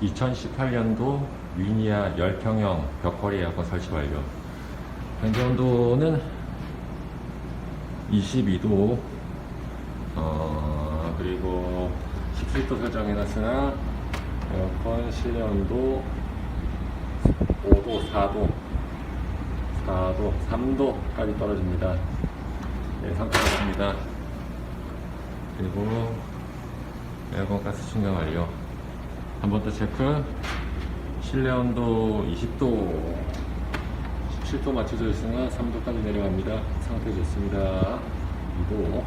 2018년도 위니아 열평형 벽걸이 에어컨 설치 완료. 현재 온도는 22도, 그리고 17도 설정해놨으나 에어컨 실내 온도 5도, 4도, 3도까지 떨어집니다. 네, 상태 좋습니다. 그리고 에어컨 가스 충전 완료. 한 번 더 체크. 실내 온도 20도, 17도 맞춰져 있으나 3도까지 내려갑니다. 상태 좋습니다. 2도.